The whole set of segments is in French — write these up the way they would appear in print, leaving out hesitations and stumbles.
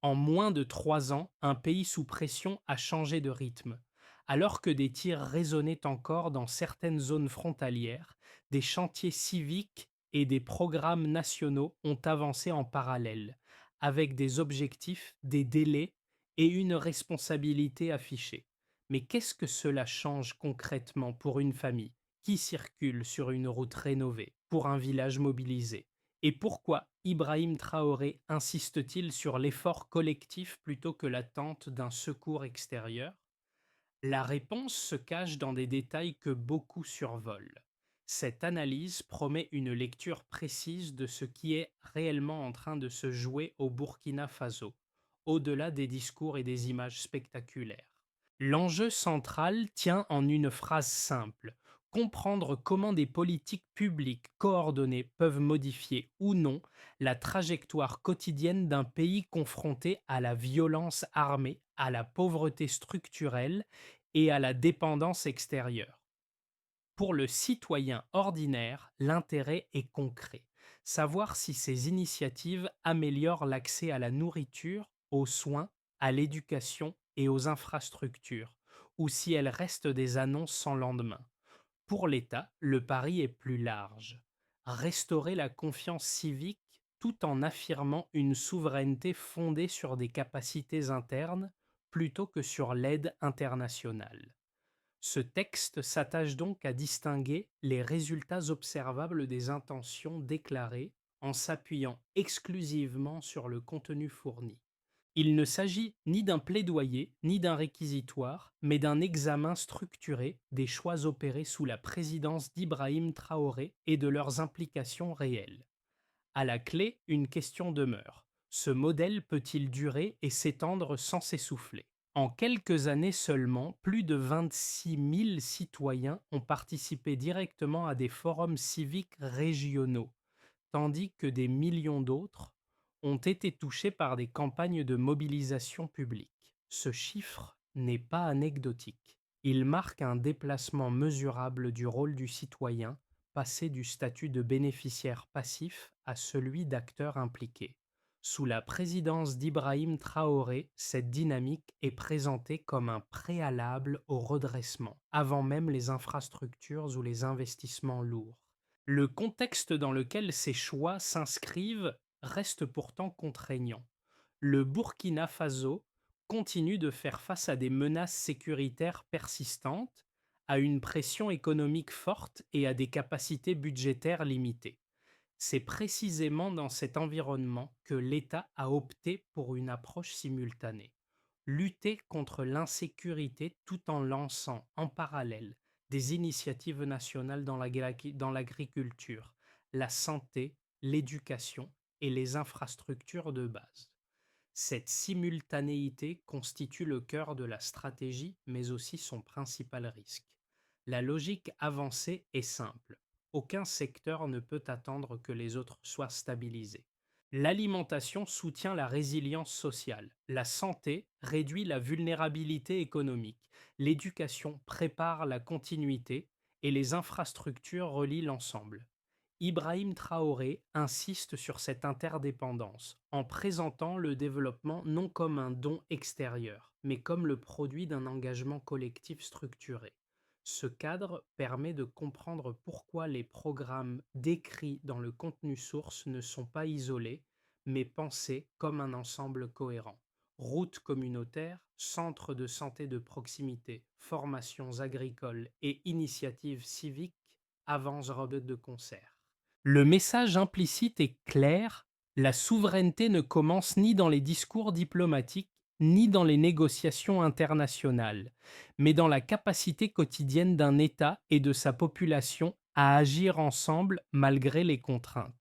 En moins de 3 ans, un pays sous pression a changé de rythme. Alors que des tirs résonnaient encore dans certaines zones frontalières, des chantiers civiques et des programmes nationaux ont avancé en parallèle, avec des objectifs, des délais et une responsabilité affichée. Mais qu'est-ce que cela change concrètement pour une famille qui circule sur une route rénovée, pour un village mobilisé? Et pourquoi Ibrahim Traoré insiste-t-il sur l'effort collectif plutôt que l'attente d'un secours extérieur? La réponse se cache dans des détails que beaucoup survolent. Cette analyse promet une lecture précise de ce qui est réellement en train de se jouer au Burkina Faso, au-delà des discours et des images spectaculaires. L'enjeu central tient en une phrase simple: comprendre comment des politiques publiques coordonnées peuvent modifier ou non la trajectoire quotidienne d'un pays confronté à la violence armée, à la pauvreté structurelle et à la dépendance extérieure. Pour le citoyen ordinaire, l'intérêt est concret: savoir si ces initiatives améliorent l'accès à la nourriture, aux soins, à l'éducation et aux infrastructures, ou si elles restent des annonces sans lendemain. Pour l'État, le pari est plus large: restaurer la confiance civique tout en affirmant une souveraineté fondée sur des capacités internes plutôt que sur l'aide internationale. Ce texte s'attache donc à distinguer les résultats observables des intentions déclarées en s'appuyant exclusivement sur le contenu fourni. Il ne s'agit ni d'un plaidoyer ni d'un réquisitoire, mais d'un examen structuré des choix opérés sous la présidence d'Ibrahim Traoré et de leurs implications réelles. À la clé, une question demeure: ce modèle peut-il durer et s'étendre sans s'essouffler? En quelques années seulement, plus de 26 000 citoyens ont participé directement à des forums civiques régionaux, tandis que des millions d'autres ont été touchés par des campagnes de mobilisation publique. Ce chiffre n'est pas anecdotique. Il marque un déplacement mesurable du rôle du citoyen, passé du statut de bénéficiaire passif à celui d'acteur impliqué. Sous la présidence d'Ibrahim Traoré, cette dynamique est présentée comme un préalable au redressement, avant même les infrastructures ou les investissements lourds. Le contexte dans lequel ces choix s'inscrivent reste pourtant contraignant. Le Burkina Faso continue de faire face à des menaces sécuritaires persistantes, à une pression économique forte et à des capacités budgétaires limitées. C'est précisément dans cet environnement que l'État a opté pour une approche simultanée: lutter contre l'insécurité tout en lançant en parallèle des initiatives nationales dans l'agriculture, la santé, l'éducation et les infrastructures de base. Cette simultanéité constitue le cœur de la stratégie, mais aussi son principal risque. La logique avancée est simple: aucun secteur ne peut attendre que les autres soient stabilisés. L'alimentation soutient la résilience sociale, la santé réduit la vulnérabilité économique, l'éducation prépare la continuité et les infrastructures relient l'ensemble. Ibrahim Traoré insiste sur cette interdépendance en présentant le développement non comme un don extérieur, mais comme le produit d'un engagement collectif structuré. Ce cadre permet de comprendre pourquoi les programmes décrits dans le contenu source ne sont pas isolés, mais pensés comme un ensemble cohérent. Routes communautaires, centres de santé de proximité, formations agricoles et initiatives civiques avancent de concert. Le message implicite est clair: la souveraineté ne commence ni dans les discours diplomatiques, ni dans les négociations internationales, mais dans la capacité quotidienne d'un État et de sa population à agir ensemble malgré les contraintes.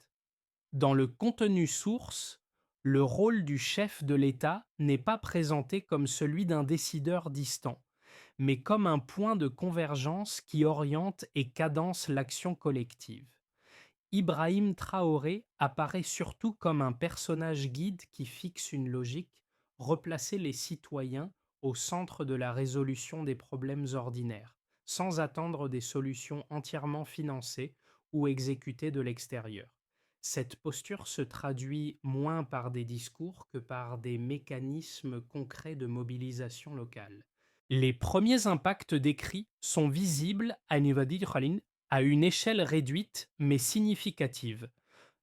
Dans le contenu source, le rôle du chef de l'État n'est pas présenté comme celui d'un décideur distant, mais comme un point de convergence qui oriente et cadence l'action collective. Ibrahim Traoré apparaît surtout comme un personnage guide qui fixe une logique: replacer les citoyens au centre de la résolution des problèmes ordinaires, sans attendre des solutions entièrement financées ou exécutées de l'extérieur. Cette posture se traduit moins par des discours que par des mécanismes concrets de mobilisation locale. Les premiers impacts décrits sont visibles à une échelle réduite mais significative.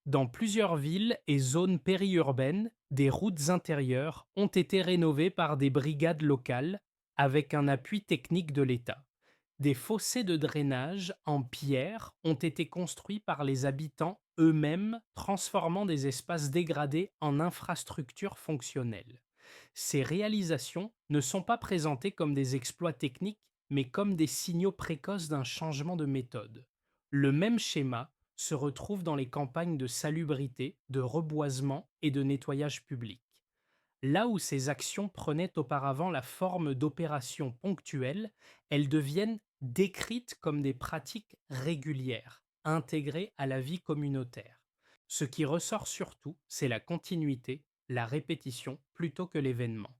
Dans plusieurs villes et zones périurbaines, des routes intérieures ont été rénovées par des brigades locales avec un appui technique de l'État. Des fossés de drainage en pierre ont été construits par les habitants eux-mêmes, transformant des espaces dégradés en infrastructures fonctionnelles. Ces réalisations ne sont pas présentées comme des exploits techniques, mais comme des signaux précoces d'un changement de méthode. Le même schéma se retrouve dans les campagnes de salubrité, de reboisement et de nettoyage public. Là où ces actions prenaient auparavant la forme d'opérations ponctuelles, elles deviennent décrites comme des pratiques régulières, intégrées à la vie communautaire. Ce qui ressort surtout, c'est la continuité, la répétition, plutôt que l'événement.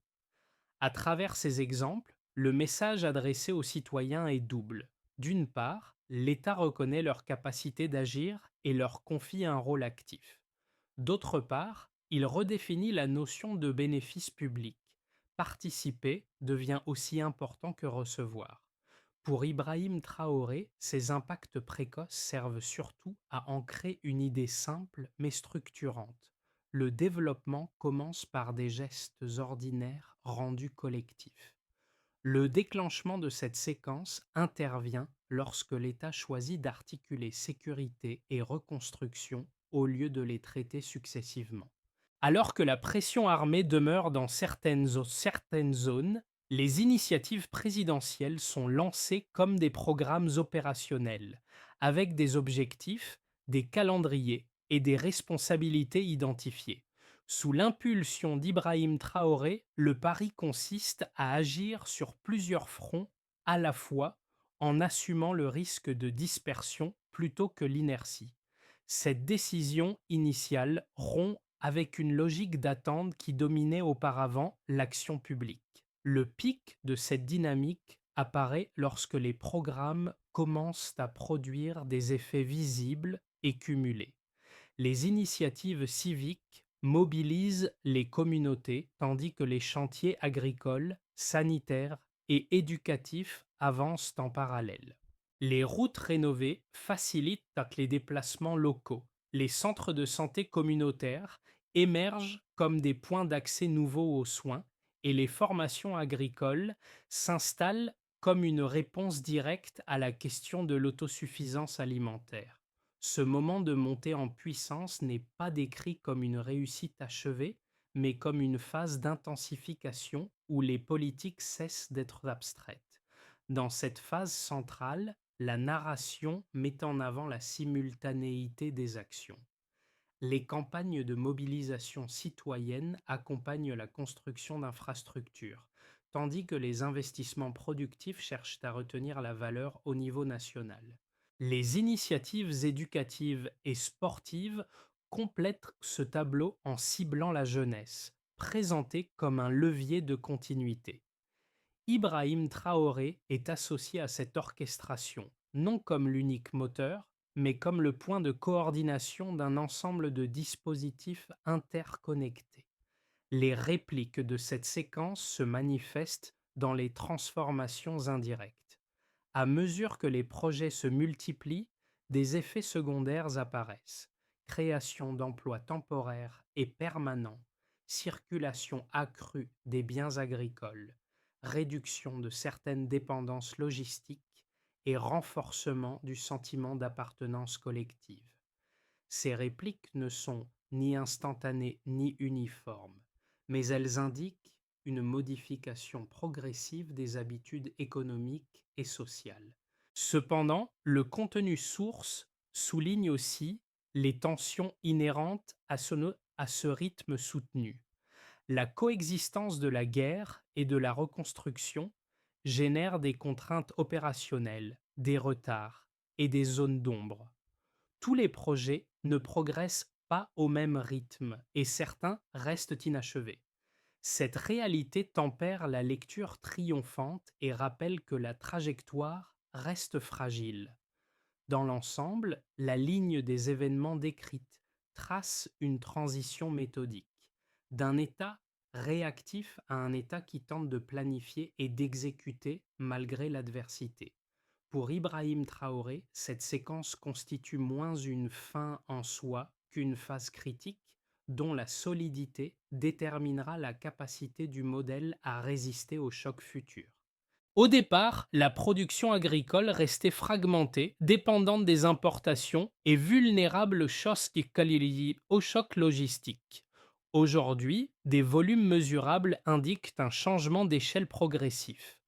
À travers ces exemples, le message adressé aux citoyens est double. D'une part, l'État reconnaît leur capacité d'agir et leur confie un rôle actif. D'autre part, il redéfinit la notion de bénéfice public. Participer devient aussi important que recevoir. Pour Ibrahim Traoré, ces impacts précoces servent surtout à ancrer une idée simple mais structurante. Le développement commence par des gestes ordinaires rendus collectifs. Le déclenchement de cette séquence intervient lorsque l'État choisit d'articuler sécurité et reconstruction au lieu de les traiter successivement. Alors que la pression armée demeure dans certaines zones, les initiatives présidentielles sont lancées comme des programmes opérationnels, avec des objectifs, des calendriers et des responsabilités identifiées. Sous l'impulsion d'Ibrahim Traoré, le pari consiste à agir sur plusieurs fronts à la fois en assumant le risque de dispersion plutôt que l'inertie. Cette décision initiale rompt avec une logique d'attente qui dominait auparavant l'action publique. Le pic de cette dynamique apparaît lorsque les programmes commencent à produire des effets visibles et cumulés. Les initiatives civiques mobilisent les communautés tandis que les chantiers agricoles, sanitaires et éducatifs avancent en parallèle. Les routes rénovées facilitent les déplacements locaux. Les centres de santé communautaires émergent comme des points d'accès nouveaux aux soins et les formations agricoles s'installent comme une réponse directe à la question de l'autosuffisance alimentaire. Ce moment de montée en puissance n'est pas décrit comme une réussite achevée, mais comme une phase d'intensification où les politiques cessent d'être abstraites. Dans cette phase centrale, la narration met en avant la simultanéité des actions. Les campagnes de mobilisation citoyenne accompagnent la construction d'infrastructures, tandis que les investissements productifs cherchent à retenir la valeur au niveau national. Les initiatives éducatives et sportives complètent ce tableau en ciblant la jeunesse, présentée comme un levier de continuité. Ibrahim Traoré est associé à cette orchestration, non comme l'unique moteur, mais comme le point de coordination d'un ensemble de dispositifs interconnectés. Les répliques de cette séquence se manifestent dans les transformations indirectes. À mesure que les projets se multiplient, des effets secondaires apparaissent. Création d'emplois temporaires et permanents, circulation accrue des biens agricoles, réduction de certaines dépendances logistiques et renforcement du sentiment d'appartenance collective. Ces répliques ne sont ni instantanées ni uniformes, mais elles indiquent une modification progressive des habitudes économiques et sociales. Cependant, le contenu source souligne aussi les tensions inhérentes à ce rythme soutenu. La coexistence de la guerre et de la reconstruction génère des contraintes opérationnelles, des retards et des zones d'ombre. Tous les projets ne progressent pas au même rythme et certains restent inachevés. Cette réalité tempère la lecture triomphante et rappelle que la trajectoire reste fragile. Dans l'ensemble, la ligne des événements décrite trace une transition méthodique d'un état réactif à un état qui tente de planifier et d'exécuter malgré l'adversité. Pour Ibrahim Traoré, cette séquence constitue moins une fin en soi qu'une phase critique dont la solidité déterminera la capacité du modèle à résister aux chocs futurs. Au départ, la production agricole restait fragmentée, dépendante des importations et vulnérable aux chocs logistiques. Aujourd'hui, des volumes mesurables indiquent un changement d'échelle progressif.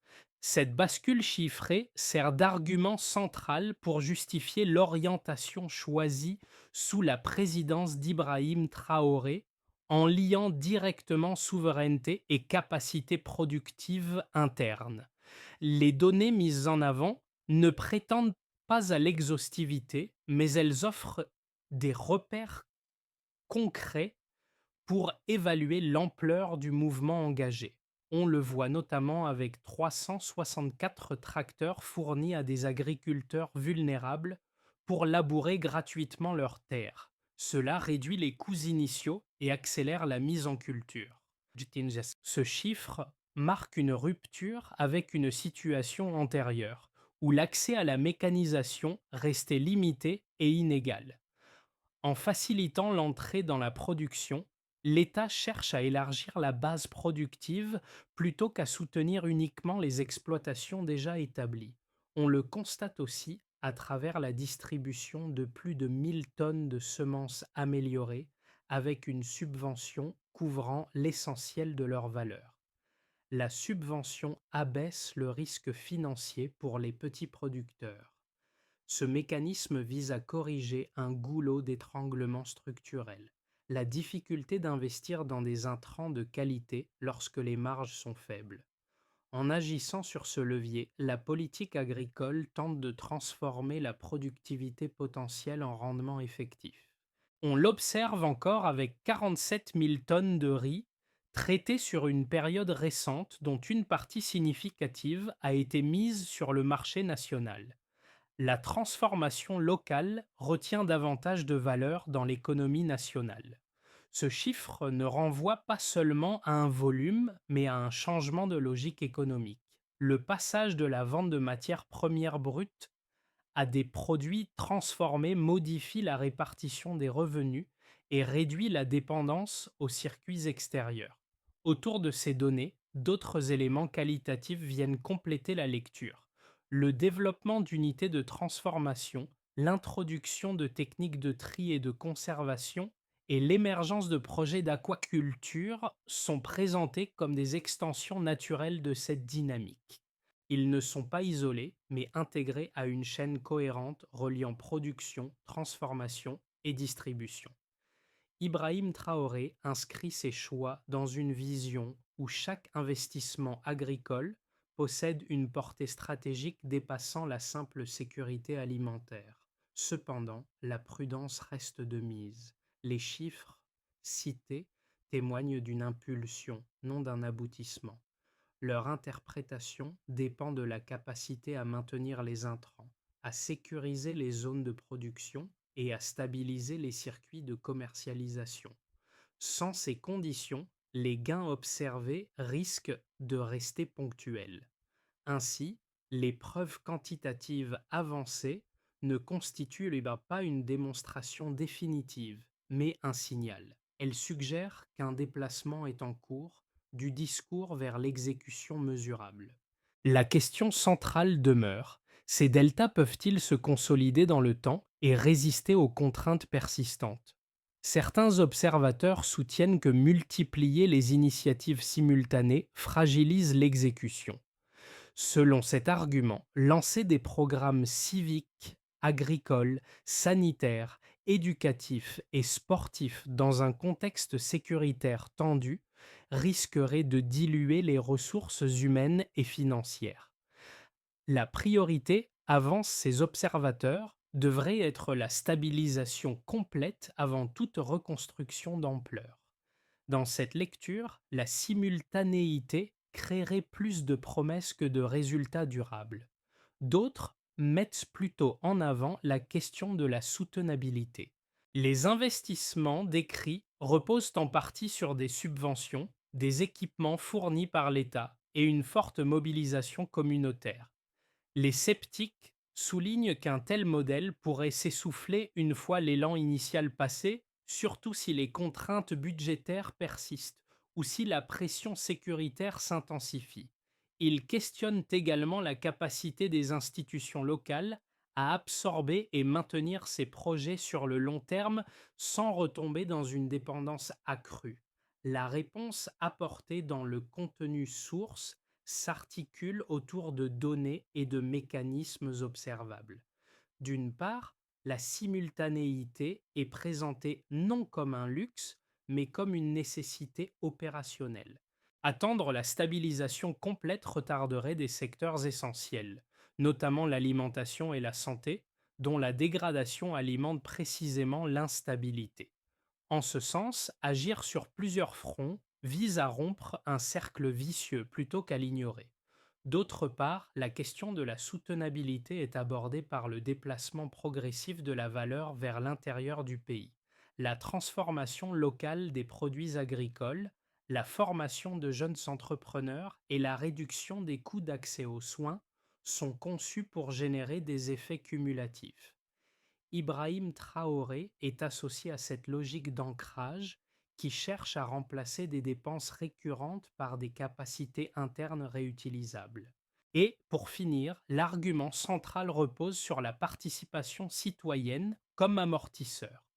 Cette bascule chiffrée sert d'argument central pour justifier l'orientation choisie sous la présidence d'Ibrahim Traoré en liant directement souveraineté et capacité productive interne. Les données mises en avant ne prétendent pas à l'exhaustivité, mais elles offrent des repères concrets pour évaluer l'ampleur du mouvement engagé. On le voit notamment avec 364 tracteurs fournis à des agriculteurs vulnérables pour labourer gratuitement leurs terres. Cela réduit les coûts initiaux et accélère la mise en culture. Ce chiffre marque une rupture avec une situation antérieure, où l'accès à la mécanisation restait limité et inégal. En facilitant l'entrée dans la production, l'État cherche à élargir la base productive plutôt qu'à soutenir uniquement les exploitations déjà établies. On le constate aussi à travers la distribution de plus de 1 000 tonnes de semences améliorées avec une subvention couvrant l'essentiel de leur valeur. La subvention abaisse le risque financier pour les petits producteurs. Ce mécanisme vise à corriger un goulot d'étranglement structurel, la difficulté d'investir dans des intrants de qualité lorsque les marges sont faibles. En agissant sur ce levier, la politique agricole tente de transformer la productivité potentielle en rendement effectif. On l'observe encore avec 47 000 tonnes de riz traitées sur une période récente dont une partie significative a été mise sur le marché national. La transformation locale retient davantage de valeur dans l'économie nationale. Ce chiffre ne renvoie pas seulement à un volume, mais à un changement de logique économique. Le passage de la vente de matières premières brutes à des produits transformés modifie la répartition des revenus et réduit la dépendance aux circuits extérieurs. Autour de ces données, d'autres éléments qualitatifs viennent compléter la lecture. Le développement d'unités de transformation, l'introduction de techniques de tri et de conservation et l'émergence de projets d'aquaculture sont présentés comme des extensions naturelles de cette dynamique. Ils ne sont pas isolés, mais intégrés à une chaîne cohérente reliant production, transformation et distribution. Ibrahim Traoré inscrit ses choix dans une vision où chaque investissement agricole possède une portée stratégique dépassant la simple sécurité alimentaire. Cependant, la prudence reste de mise. Les chiffres cités témoignent d'une impulsion, non d'un aboutissement. Leur interprétation dépend de la capacité à maintenir les intrants, à sécuriser les zones de production et à stabiliser les circuits de commercialisation. Sans ces conditions, les gains observés risquent de rester ponctuels. Ainsi, les preuves quantitatives avancées ne constituent pas une démonstration définitive, mais un signal. Elles suggèrent qu'un déplacement est en cours du discours vers l'exécution mesurable. La question centrale demeure: ces deltas peuvent-ils se consolider dans le temps et résister aux contraintes persistantes? Certains observateurs soutiennent que multiplier les initiatives simultanées fragilise l'exécution. Selon cet argument, lancer des programmes civiques, agricoles, sanitaires, éducatifs et sportifs dans un contexte sécuritaire tendu risquerait de diluer les ressources humaines et financières. La priorité, avancent ces observateurs, devrait être la stabilisation complète avant toute reconstruction d'ampleur. Dans cette lecture, la simultanéité créerait plus de promesses que de résultats durables. D'autres mettent plutôt en avant la question de la soutenabilité. Les investissements décrits reposent en partie sur des subventions, des équipements fournis par l'État et une forte mobilisation communautaire. Les sceptiques soulignent qu'un tel modèle pourrait s'essouffler une fois l'élan initial passé, surtout si les contraintes budgétaires persistent ou si la pression sécuritaire s'intensifie. Ils questionnent également la capacité des institutions locales à absorber et maintenir ces projets sur le long terme sans retomber dans une dépendance accrue. La réponse apportée dans le contenu source s'articule autour de données et de mécanismes observables. D'une part, la simultanéité est présentée non comme un luxe, mais comme une nécessité opérationnelle. Attendre la stabilisation complète retarderait des secteurs essentiels, notamment l'alimentation et la santé, dont la dégradation alimente précisément l'instabilité. En ce sens, agir sur plusieurs fronts vise à rompre un cercle vicieux plutôt qu'à l'ignorer. D'autre part, la question de la soutenabilité est abordée par le déplacement progressif de la valeur vers l'intérieur du pays, la transformation locale des produits agricoles, la formation de jeunes entrepreneurs et la réduction des coûts d'accès aux soins sont conçus pour générer des effets cumulatifs. Ibrahim Traoré est associé à cette logique d'ancrage qui cherche à remplacer des dépenses récurrentes par des capacités internes réutilisables. Et pour finir, l'argument central repose sur la participation citoyenne comme amortisseur.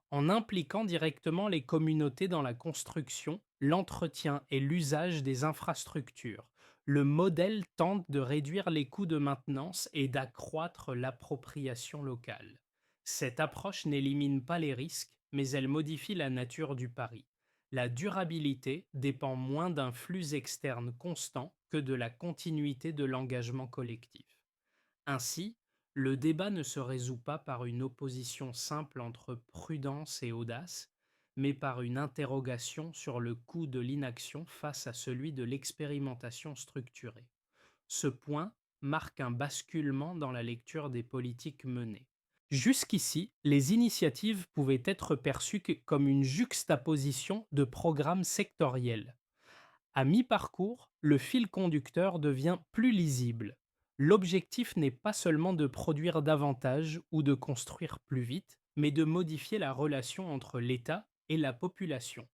En impliquant directement les communautés dans la construction, l'entretien et l'usage des infrastructures, le modèle tente de réduire les coûts de maintenance et d'accroître l'appropriation locale. Cette approche n'élimine pas les risques, mais elle modifie la nature du pari. La durabilité dépend moins d'un flux externe constant que de la continuité de l'engagement collectif. Ainsi, le débat ne se résout pas par une opposition simple entre prudence et audace, mais par une interrogation sur le coût de l'inaction face à celui de l'expérimentation structurée. Ce point marque un basculement dans la lecture des politiques menées. Jusqu'ici, les initiatives pouvaient être perçues comme une juxtaposition de programmes sectoriels. À mi-parcours, le fil conducteur devient plus lisible. L'objectif n'est pas seulement de produire davantage ou de construire plus vite, mais de modifier la relation entre l'État et la population.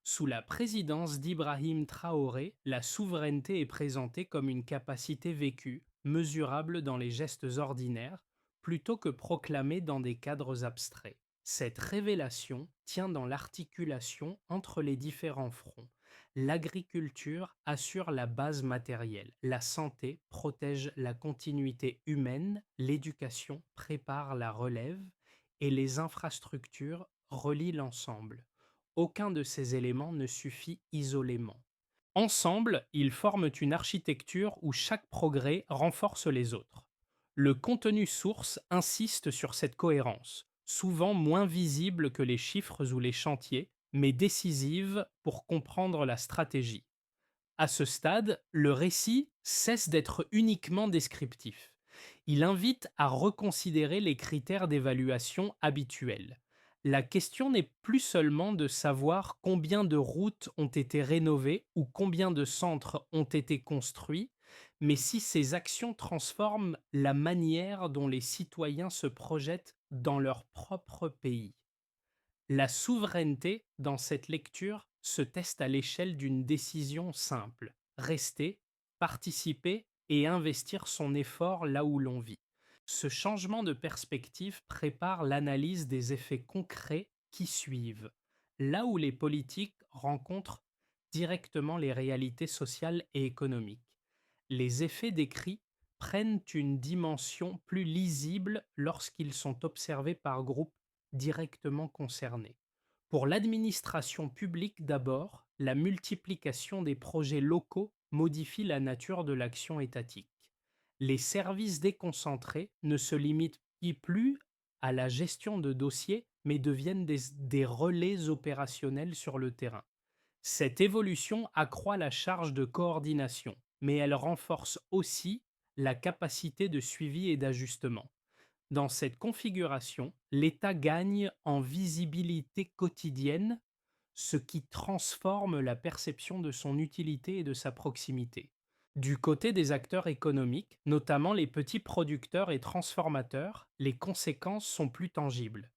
Sous la présidence d'Ibrahim Traoré, la souveraineté est présentée comme une capacité vécue, mesurable dans les gestes ordinaires, plutôt que proclamée dans des cadres abstraits. Cette révélation tient dans l'articulation entre les différents fronts. L'agriculture assure la base matérielle, la santé protège la continuité humaine, l'éducation prépare la relève et les infrastructures relient l'ensemble. Aucun de ces éléments ne suffit isolément. Ensemble, ils forment une architecture où chaque progrès renforce les autres. Le contenu source insiste sur cette cohérence, souvent moins visible que les chiffres ou les chantiers, mais décisive pour comprendre la stratégie. À ce stade, le récit cesse d'être uniquement descriptif. Il invite à reconsidérer les critères d'évaluation habituels. La question n'est plus seulement de savoir combien de routes ont été rénovées ou combien de centres ont été construits, mais si ces actions transforment la manière dont les citoyens se projettent dans leur propre pays. La souveraineté, dans cette lecture, se teste à l'échelle d'une décision simple: rester, participer et investir son effort là où l'on vit. Ce changement de perspective prépare l'analyse des effets concrets qui suivent, là où les politiques rencontrent directement les réalités sociales et économiques. Les effets décrits prennent une dimension plus lisible lorsqu'ils sont observés par groupes directement concernés. Pour l'administration publique d'abord, la multiplication des projets locaux modifie la nature de l'action étatique. Les services déconcentrés ne se limitent plus à la gestion de dossiers, mais deviennent des relais opérationnels sur le terrain. Cette évolution accroît la charge de coordination, mais elle renforce aussi la capacité de suivi et d'ajustement. Dans cette configuration, l'État gagne en visibilité quotidienne, ce qui transforme la perception de son utilité et de sa proximité. Du côté des acteurs économiques, notamment les petits producteurs et transformateurs, les conséquences sont plus tangibles.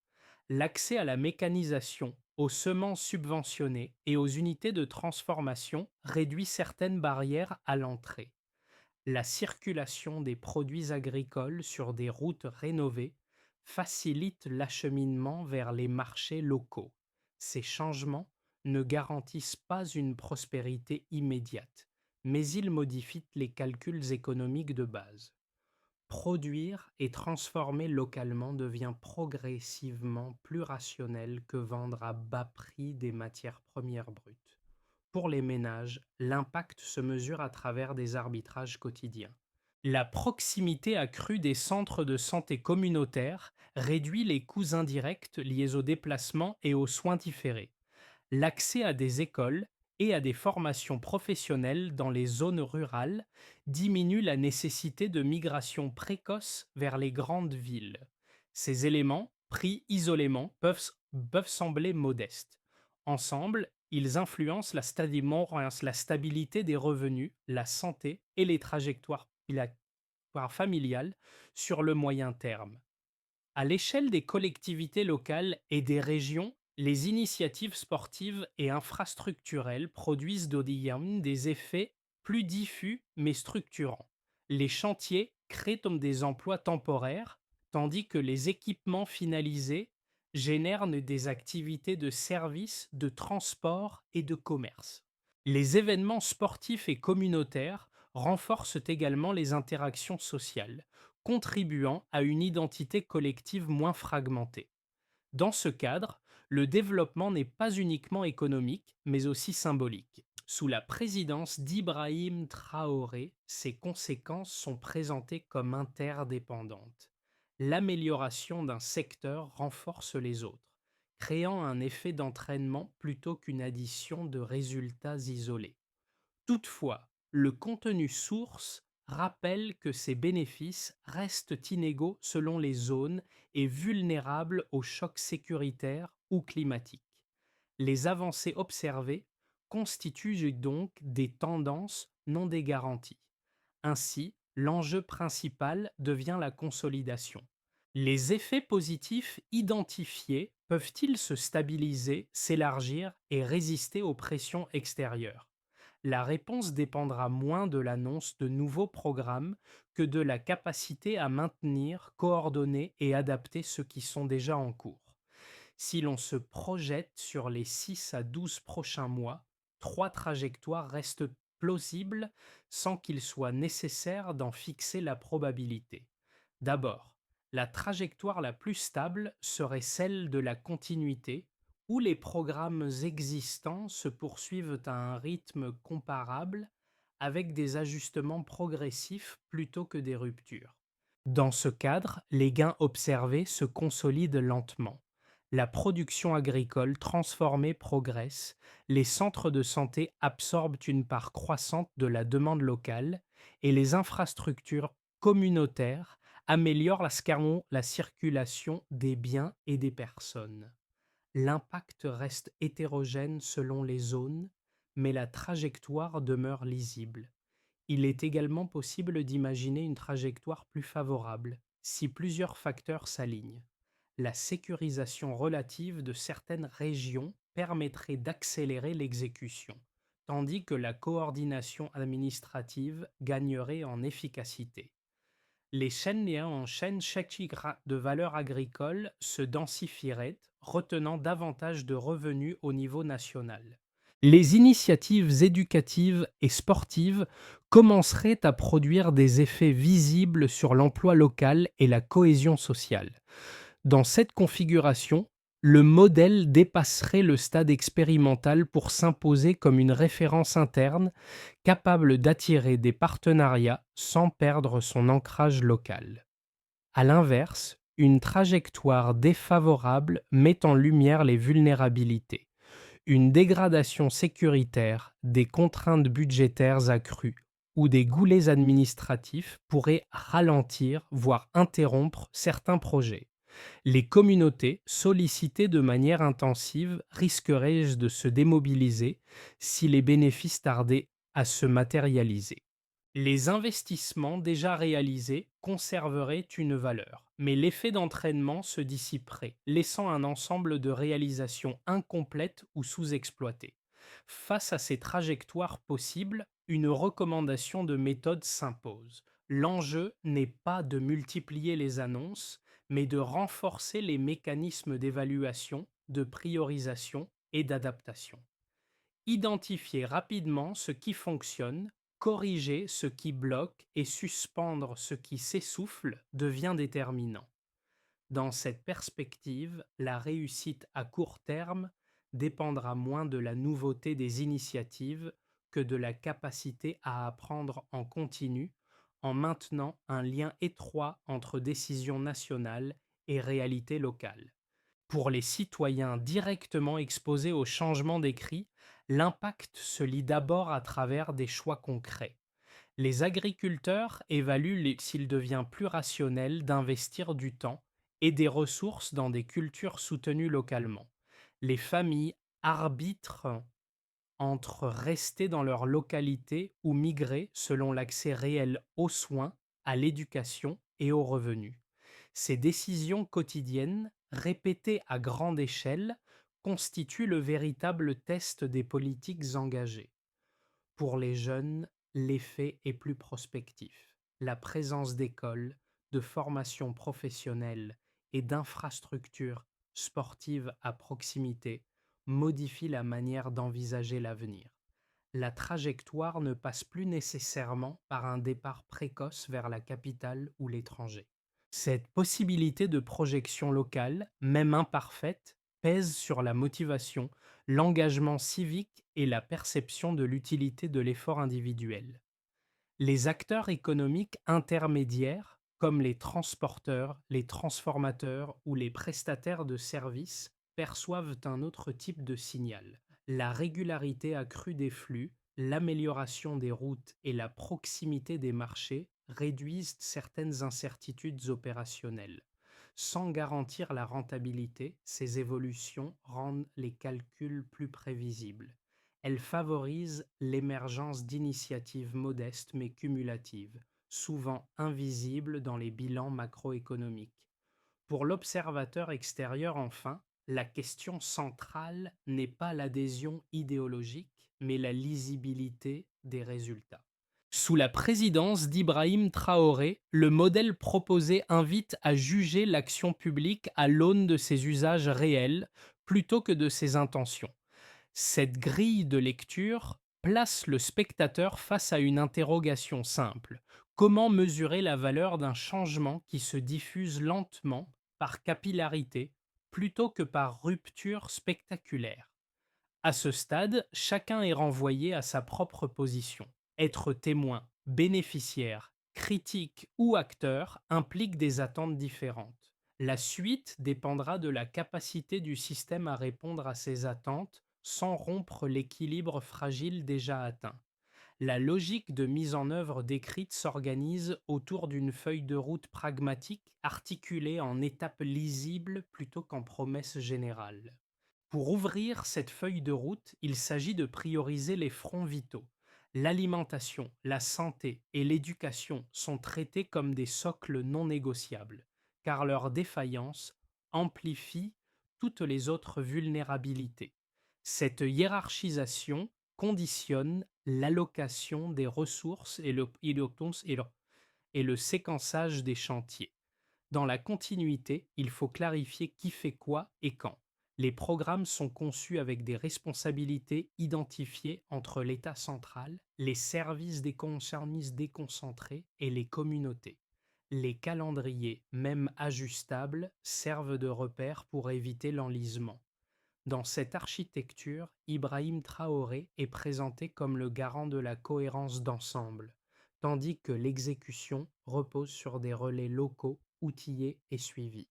L'accès à la mécanisation, aux semences subventionnées et aux unités de transformation réduit certaines barrières à l'entrée. La circulation des produits agricoles sur des routes rénovées facilite l'acheminement vers les marchés locaux. Ces changements ne garantissent pas une prospérité immédiate, mais ils modifient les calculs économiques de base. Produire et transformer localement devient progressivement plus rationnel que vendre à bas prix des matières premières brutes. Pour les ménages, l'impact se mesure à travers des arbitrages quotidiens. La proximité accrue des centres de santé communautaires réduit les coûts indirects liés aux déplacements et aux soins différés. L'accès à des écoles et à des formations professionnelles dans les zones rurales diminue la nécessité de migration précoce vers les grandes villes. Ces éléments, pris isolément, peuvent sembler modestes. Ensemble, ils influencent la stabilité des revenus, la santé et les trajectoires familiales sur le moyen terme. À l'échelle des collectivités locales et des régions, les initiatives sportives et infrastructurelles produisent des effets plus diffus mais structurants. Les chantiers créent comme des emplois temporaires, tandis que les équipements finalisés génèrent des activités de service, de transport et de commerce. Les événements sportifs et communautaires renforcent également les interactions sociales, contribuant à une identité collective moins fragmentée. Dans ce cadre, le développement n'est pas uniquement économique, mais aussi symbolique. Sous la présidence d'Ibrahim Traoré, ces conséquences sont présentées comme interdépendantes. L'amélioration d'un secteur renforce les autres, créant un effet d'entraînement plutôt qu'une addition de résultats isolés. Toutefois, le contenu source rappelle que ces bénéfices restent inégaux selon les zones et vulnérables aux chocs sécuritaires ou climatiques. Les avancées observées constituent donc des tendances, non des garanties. Ainsi, l'enjeu principal devient la consolidation. Les effets positifs identifiés peuvent-ils se stabiliser, s'élargir et résister aux pressions extérieures? La réponse dépendra moins de l'annonce de nouveaux programmes que de la capacité à maintenir, coordonner et adapter ceux qui sont déjà en cours. Si l'on se projette sur les 6 à 12 prochains mois, trois trajectoires restent plausibles sans qu'il soit nécessaire d'en fixer la probabilité. D'abord, la trajectoire la plus stable serait celle de la continuité, où les programmes existants se poursuivent à un rythme comparable avec des ajustements progressifs plutôt que des ruptures. Dans ce cadre, les gains observés se consolident lentement. La production agricole transformée progresse, les centres de santé absorbent une part croissante de la demande locale et les infrastructures communautaires améliorent la circulation des biens et des personnes. L'impact reste hétérogène selon les zones, mais la trajectoire demeure lisible. Il est également possible d'imaginer une trajectoire plus favorable si plusieurs facteurs s'alignent. La sécurisation relative de certaines régions permettrait d'accélérer l'exécution, tandis que la coordination administrative gagnerait en efficacité. Les chaînes en chaînes de valeur agricole se densifieraient, retenant davantage de revenus au niveau national. Les initiatives éducatives et sportives commenceraient à produire des effets visibles sur l'emploi local et la cohésion sociale. Dans cette configuration, le modèle dépasserait le stade expérimental pour s'imposer comme une référence interne capable d'attirer des partenariats sans perdre son ancrage local. À l'inverse, une trajectoire défavorable met en lumière les vulnérabilités. Une dégradation sécuritaire, des contraintes budgétaires accrues ou des goulets administratifs pourraient ralentir, voire interrompre certains projets. Les communautés, sollicitées de manière intensive, risqueraient de se démobiliser si les bénéfices tardaient à se matérialiser. Les investissements déjà réalisés conserveraient une valeur, mais l'effet d'entraînement se dissiperait, laissant un ensemble de réalisations incomplètes ou sous-exploitées. Face à ces trajectoires possibles, une recommandation de méthode s'impose. L'enjeu n'est pas de multiplier les annonces, mais de renforcer les mécanismes d'évaluation, de priorisation et d'adaptation. Identifier rapidement ce qui fonctionne, corriger ce qui bloque et suspendre ce qui s'essouffle devient déterminant. Dans cette perspective, la réussite à court terme dépendra moins de la nouveauté des initiatives que de la capacité à apprendre en continu en maintenant un lien étroit entre décisions nationales et réalités locales. Pour les citoyens directement exposés aux changements décrits, l'impact se lit d'abord à travers des choix concrets. Les agriculteurs évaluent s'il devient plus rationnel d'investir du temps et des ressources dans des cultures soutenues localement. Les familles arbitrent entre rester dans leur localité ou migrer selon l'accès réel aux soins, à l'éducation et aux revenus. Ces décisions quotidiennes, répétées à grande échelle, constituent le véritable test des politiques engagées. Pour les jeunes, l'effet est plus prospectif. La présence d'écoles, de formations professionnelles et d'infrastructures sportives à proximité modifie la manière d'envisager l'avenir. La trajectoire ne passe plus nécessairement par un départ précoce vers la capitale ou l'étranger. Cette possibilité de projection locale, même imparfaite, pèse sur la motivation, l'engagement civique et la perception de l'utilité de l'effort individuel. Les acteurs économiques intermédiaires, comme les transporteurs, les transformateurs ou les prestataires de services, perçoivent un autre type de signal. La régularité accrue des flux, l'amélioration des routes et la proximité des marchés réduisent certaines incertitudes opérationnelles. Sans garantir la rentabilité, ces évolutions rendent les calculs plus prévisibles. Elle favorise l'émergence d'initiatives modestes mais cumulatives, souvent invisibles dans les bilans macroéconomiques. Pour l'observateur extérieur, enfin, la question centrale n'est pas l'adhésion idéologique, mais la lisibilité des résultats. Sous la présidence d'Ibrahim Traoré, le modèle proposé invite à juger l'action publique à l'aune de ses usages réels plutôt que de ses intentions. Cette grille de lecture place le spectateur face à une interrogation simple. Comment mesurer la valeur d'un changement qui se diffuse lentement par capillarité plutôt que par rupture spectaculaire? À ce stade, chacun est renvoyé à sa propre position. Être témoin, bénéficiaire, critique ou acteur implique des attentes différentes. La suite dépendra de la capacité du système à répondre à ces attentes sans rompre l'équilibre fragile déjà atteint. La logique de mise en œuvre décrite s'organise autour d'une feuille de route pragmatique articulée en étapes lisibles plutôt qu'en promesses générales. Pour ouvrir cette feuille de route, il s'agit de prioriser les fronts vitaux. L'alimentation, la santé et l'éducation sont traités comme des socles non négociables, car leur défaillance amplifie toutes les autres vulnérabilités. Cette hiérarchisation conditionne l'allocation des ressources et le séquençage des chantiers. Dans la continuité, il faut clarifier qui fait quoi et quand. Les programmes sont conçus avec des responsabilités identifiées entre l'État central, les services déconcentrés et les communautés. Les calendriers, même ajustables, servent de repère pour éviter l'enlisement. Dans cette architecture, Ibrahim Traoré est présenté comme le garant de la cohérence d'ensemble, tandis que l'exécution repose sur des relais locaux, outillés et suivis.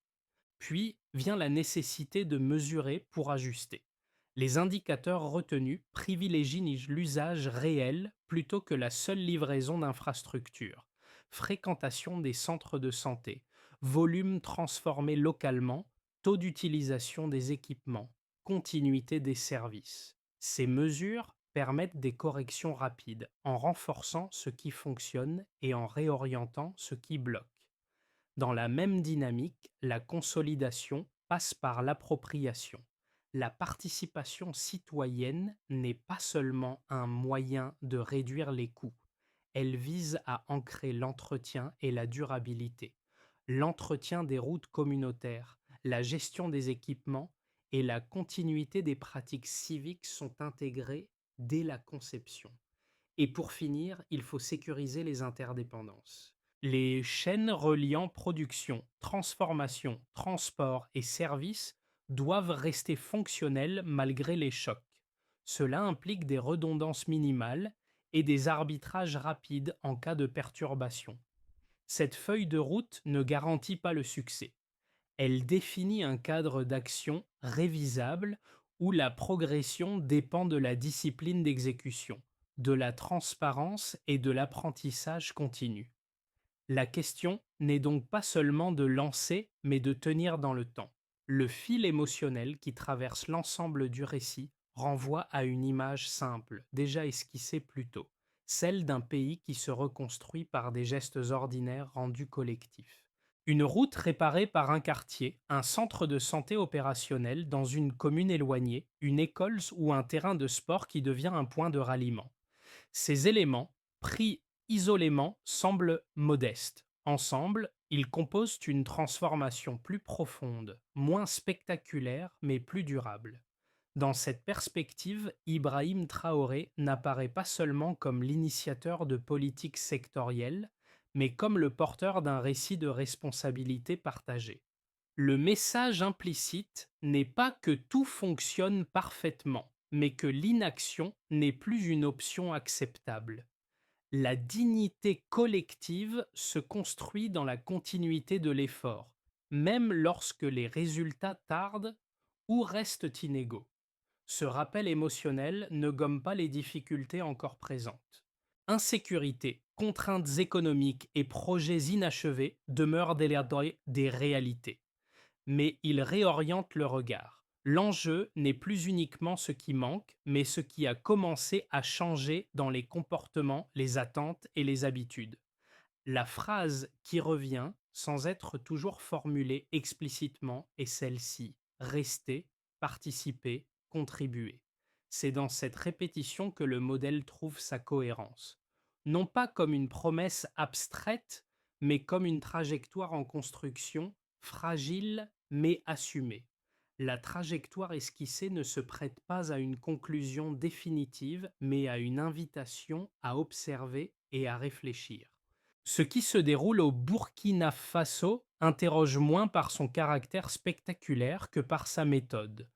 Puis vient la nécessité de mesurer pour ajuster. Les indicateurs retenus privilégient l'usage réel plutôt que la seule livraison d'infrastructures, fréquentation des centres de santé, volume transformé localement, taux d'utilisation des équipements, continuité des services. Ces mesures permettent des corrections rapides en renforçant ce qui fonctionne et en réorientant ce qui bloque. Dans la même dynamique, la consolidation passe par l'appropriation. La participation citoyenne n'est pas seulement un moyen de réduire les coûts, elle vise à ancrer l'entretien et la durabilité. L'entretien des routes communautaires, la gestion des équipements et la continuité des pratiques civiques sont intégrés dès la conception. Et pour finir, il faut sécuriser les interdépendances. Les chaînes reliant production, transformation, transport et services doivent rester fonctionnelles malgré les chocs. Cela implique des redondances minimales et des arbitrages rapides en cas de perturbation. Cette feuille de route ne garantit pas le succès. Elle définit un cadre d'action révisable où la progression dépend de la discipline d'exécution, de la transparence et de l'apprentissage continu. La question n'est donc pas seulement de lancer, mais de tenir dans le temps. Le fil émotionnel qui traverse l'ensemble du récit renvoie à une image simple, déjà esquissée plus tôt, celle d'un pays qui se reconstruit par des gestes ordinaires rendus collectifs. Une route réparée par un quartier, un centre de santé opérationnel dans une commune éloignée, une école ou un terrain de sport qui devient un point de ralliement. Ces éléments, pris isolément, semblent modestes. Ensemble, ils composent une transformation plus profonde, moins spectaculaire mais plus durable. Dans cette perspective, Ibrahim Traoré n'apparaît pas seulement comme l'initiateur de politiques sectorielles, mais comme le porteur d'un récit de responsabilité partagée. Le message implicite n'est pas que tout fonctionne parfaitement, mais que l'inaction n'est plus une option acceptable. La dignité collective se construit dans la continuité de l'effort, même lorsque les résultats tardent ou restent inégaux. Ce rappel émotionnel ne gomme pas les difficultés encore présentes. Insécurité, contraintes économiques et projets inachevés demeurent des réalités, mais il réoriente le regard. L'enjeu n'est plus uniquement ce qui manque, mais ce qui a commencé à changer dans les comportements, les attentes et les habitudes. La phrase qui revient, sans être toujours formulée explicitement, est celle-ci: rester, participer, contribuer. C'est dans cette répétition que le modèle trouve sa cohérence. Non pas comme une promesse abstraite, mais comme une trajectoire en construction, fragile mais assumée. La trajectoire esquissée ne se prête pas à une conclusion définitive, mais à une invitation à observer et à réfléchir. Ce qui se déroule au Burkina Faso interroge moins par son caractère spectaculaire que par sa méthode.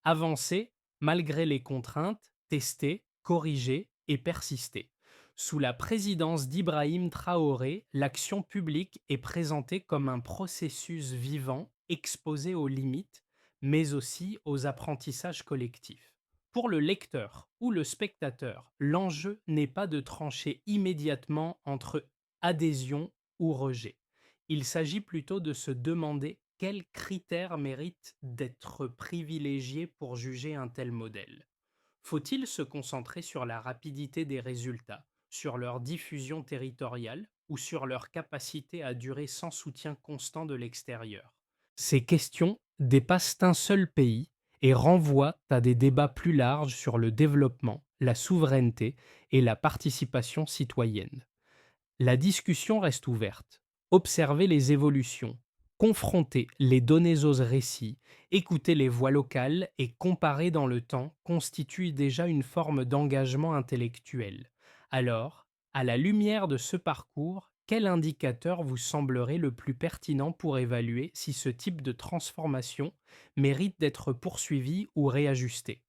Avancer malgré les contraintes, tester, corriger et persister. Sous la présidence d'Ibrahim Traoré, l'action publique est présentée comme un processus vivant, exposé aux limites, mais aussi aux apprentissages collectifs. Pour le lecteur ou le spectateur, l'enjeu n'est pas de trancher immédiatement entre adhésion ou rejet. Il s'agit plutôt de se demander quels critères méritent d'être privilégiés pour juger un tel modèle. Faut-il se concentrer sur la rapidité des résultats, sur leur diffusion territoriale ou sur leur capacité à durer sans soutien constant de l'extérieur? Ces questions dépassent un seul pays et renvoient à des débats plus larges sur le développement, la souveraineté et la participation citoyenne. La discussion reste ouverte. Observer les évolutions, confronter les données aux récits, écouter les voix locales et comparer dans le temps constitue déjà une forme d'engagement intellectuel. Alors, à la lumière de ce parcours, quel indicateur vous semblerait le plus pertinent pour évaluer si ce type de transformation mérite d'être poursuivi ou réajusté?